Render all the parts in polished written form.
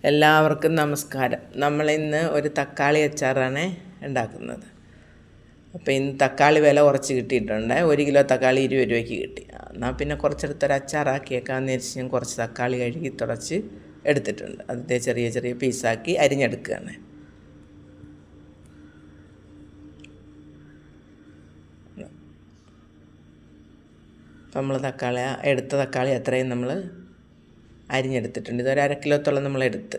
എല്ലാവർക്കും നമസ്കാരം. നമ്മളിന്ന് ഒരു തക്കാളി അച്ചാറാണ് ഉണ്ടാക്കുന്നത്. അപ്പോൾ ഇന്ന് തക്കാളി വില കുറച്ച് കിട്ടിയിട്ടുണ്ട്. 1 കിലോ തക്കാളി 20 രൂപയ്ക്ക് കിട്ടി. എന്നാൽ പിന്നെ കുറച്ചെടുത്തൊരു അച്ചാറാക്കിയേക്കാമെന്ന് വിചാരിച്ച് ഞാൻ കുറച്ച് തക്കാളി കഴുകി തുടച്ച് എടുത്തിട്ടുണ്ട്. അതിൻ്റെ ചെറിയ ചെറിയ പീസാക്കി അരിഞ്ഞെടുക്കുകയാണ്. അപ്പം നമ്മൾ എടുത്ത തക്കാളി അത്രയും നമ്മൾ അരിഞ്ഞെടുത്തിട്ടുണ്ട്. ഇതൊരു 1/2 കിലോത്തോളം നമ്മളെടുത്ത്.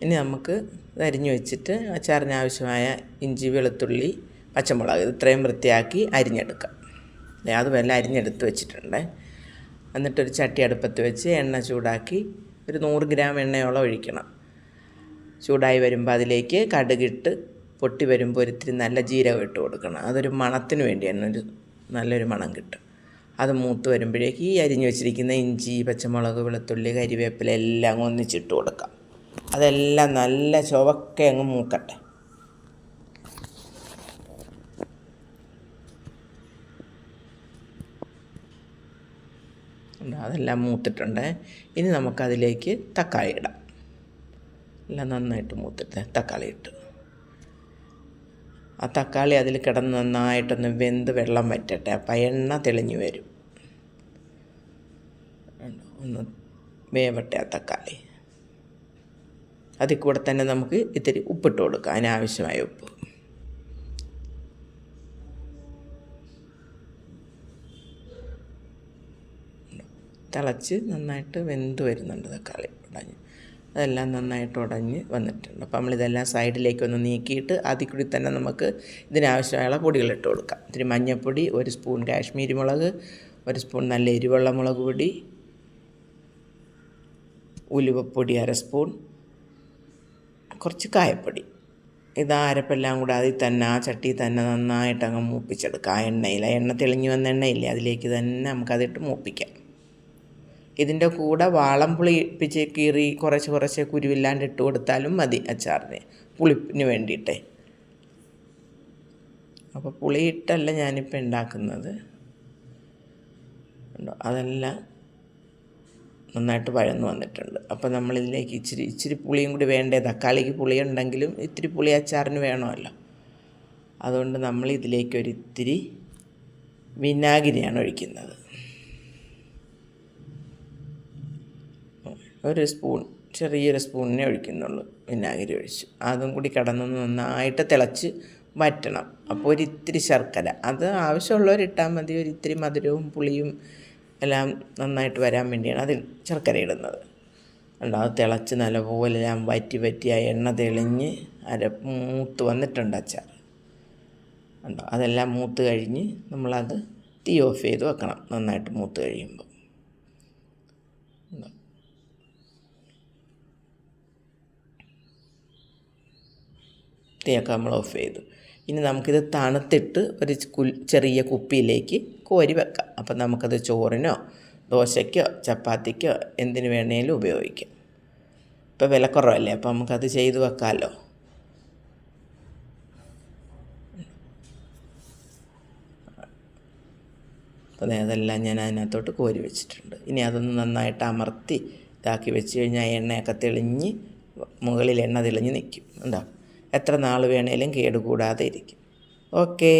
ഇനി നമുക്ക് ഇത് അരിഞ്ഞു വെച്ചിട്ട് അച്ചാറിന് ആവശ്യമായ ഇഞ്ചി, വെളുത്തുള്ളി, പച്ചമുളക് ഇത്രയും വൃത്തിയാക്കി അരിഞ്ഞെടുക്കാം. അതുമെല്ലാം അരിഞ്ഞെടുത്ത് വെച്ചിട്ടുണ്ട്. എന്നിട്ടൊരു ചട്ടി അടുപ്പത്ത് വെച്ച് എണ്ണ ചൂടാക്കി ഒരു 100 ഗ്രാം എണ്ണയോളം ഒഴിക്കണം. ചൂടായി വരുമ്പോൾ അതിലേക്ക് കടുകിട്ട് പൊട്ടി വരുമ്പോൾ ഒരിത്തിരി നല്ല ജീരകം ഇട്ട് കൊടുക്കണം. അതൊരു മണത്തിന് വേണ്ടിയാണ്, നല്ലൊരു മണം കിട്ടും. അത് മൂത്ത് വരുമ്പോഴേക്ക് ഈ അരിഞ്ഞു വെച്ചിരിക്കുന്ന ഇഞ്ചി, പച്ചമുളക്, വെളുത്തുള്ളി, കരിവേപ്പില എല്ലാം ഒന്നിച്ചിട്ട് കൊടുക്കാം. അതെല്ലാം നല്ല ചുവക്കെ അങ്ങ് മൂക്കട്ടെ. അതെല്ലാം മൂത്തിട്ടുണ്ട്. ഇനി നമുക്കതിലേക്ക് തക്കാളി ഇടാം. എല്ലാം നന്നായിട്ട് മൂത്തിട്ട് തക്കാളി ഇട്ട് ആ തക്കാളി അതിൽ കിടന്ന് നന്നായിട്ടൊന്ന് വെന്ത് വെള്ളം വറ്റട്ടെ. അപ്പം എണ്ണ തെളിഞ്ഞു വരും. ഒന്ന് വേവട്ടെ ആ തക്കാളി. അതിൽ കൂടെ തന്നെ നമുക്ക് ഇത്തിരി ഉപ്പിട്ട് കൊടുക്കാം, അതിനാവശ്യമായ ഉപ്പ്. തിളച്ച് നന്നായിട്ട് വെന്ത് വരുന്നുണ്ട് തക്കാളി ഉടഞ്ഞ്. അതെല്ലാം നന്നായിട്ട് ഉടഞ്ഞ് വന്നിട്ടുണ്ട്. അപ്പോൾ നമ്മളിതെല്ലാം സൈഡിലേക്കൊന്ന് നീക്കിയിട്ട് അതിൽ കൂടി തന്നെ നമുക്ക് ഇതിനാവശ്യമായ പൊടികളിട്ട് കൊടുക്കാം. ഇത്തിരി മഞ്ഞൾപ്പൊടി, 1 സ്പൂൺ കാശ്മീരി മുളക്, 1 സ്പൂൺ നല്ല എരിവുള്ള മുളക് പൊടി, ഉലുവപ്പൊടി 1/2 സ്പൂൺ, കുറച്ച് കായപ്പൊടി. ഇത് അരപ്പെല്ലാം കൂടെ അതിൽ തന്നെ ആ ചട്ടി തന്നെ നന്നായിട്ട് അങ്ങ് മൂപ്പിച്ചെടുക്കാം. ആ എണ്ണ തെളിഞ്ഞു വന്ന എണ്ണയില്ലേ, അതിലേക്ക് തന്നെ നമുക്കതിട്ട് മൂപ്പിക്കാം. ഇതിൻ്റെ കൂടെ വാളംപുളി പിച്ച് കീറി കുറച്ച് കുരുവില്ലാണ്ട് ഇട്ട് കൊടുത്താലും മതി അച്ചാറിന്, പുളിപ്പിന് വേണ്ടിയിട്ടേ. അപ്പോൾ പുളിയിട്ടല്ല ഞാനിപ്പോൾ ഉണ്ടാക്കുന്നത്. അതെല്ലാം നന്നായിട്ട് വഴന്നു വന്നിട്ടുണ്ട്. അപ്പോൾ നമ്മളിതിലേക്ക് ഇച്ചിരി പുളിയും കൂടി വേണ്ടേ. തക്കാളിക്ക് പുളി ഉണ്ടെങ്കിലും ഇത്തിരി പുളി അച്ചാറിന് വേണമല്ലോ. അതുകൊണ്ട് നമ്മളിതിലേക്ക് ഒരിത്തിരി വിനാഗിരിയാണ് ഒഴിക്കുന്നത്. 1 സ്പൂൺ, ചെറിയൊരു സ്പൂണിനെ ഒഴിക്കുന്നുള്ളൂ വിനാഗിരി ഒഴിച്ചു. അതും കൂടി കിടന്നൊന്ന് നന്നായിട്ട് തിളച്ച് വറ്റണം. അപ്പോൾ ഒരിത്തിരി ശർക്കര, അത് ആവശ്യമുള്ളവരിട്ടാൽ മതി. ഒരിത്തിരി മധുരവും പുളിയും എല്ലാം നന്നായിട്ട് വരാൻ വേണ്ടിയാണ് അതിൽ ശർക്കര ഇടുന്നത്. അത് തിളച്ച് നല്ലപോലെ എല്ലാം വറ്റി ആ എണ്ണ തെളിഞ്ഞ് മൂത്ത് വന്നിട്ടുണ്ട് അച്ചാർ. അതെല്ലാം മൂത്ത് കഴിഞ്ഞ് നമ്മളത് തീ ഓഫ് ചെയ്ത് വെക്കണം. നന്നായിട്ട് മൂത്ത് കഴിയുമ്പോൾ തീയൊക്കെ നമ്മൾ ഓഫ് ചെയ്തു. ഇനി നമുക്കിത് തണുത്തിട്ട് ഒരു ചെറിയ കുപ്പിയിലേക്ക് കോരി വെക്കാം. അപ്പം നമുക്കത് ചോറിനോ ദോശയ്ക്കോ ചപ്പാത്തിക്കോ എന്തിനു വേണേലും ഉപയോഗിക്കാം. ഇപ്പോൾ വിലക്കുറവല്ലേ, അപ്പം നമുക്കത് ചെയ്ത് വെക്കാമല്ലോ. അപ്പോൾ അതെല്ലാം ഞാൻ അതിനകത്തോട്ട് കോരി വെച്ചിട്ടുണ്ട്. ഇനി അതൊന്ന് നന്നായിട്ട് അമർത്തി ഇതാക്കി വെച്ച് കഴിഞ്ഞാൽ എണ്ണയൊക്കെ തെളിഞ്ഞ് മുകളിൽ എണ്ണ തെളിഞ്ഞ് നിൽക്കും. എന്താ, എത്ര നാൾ വേണേലും കേടുകൂടാതെ ഇരിക്കും. ഓക്കേ.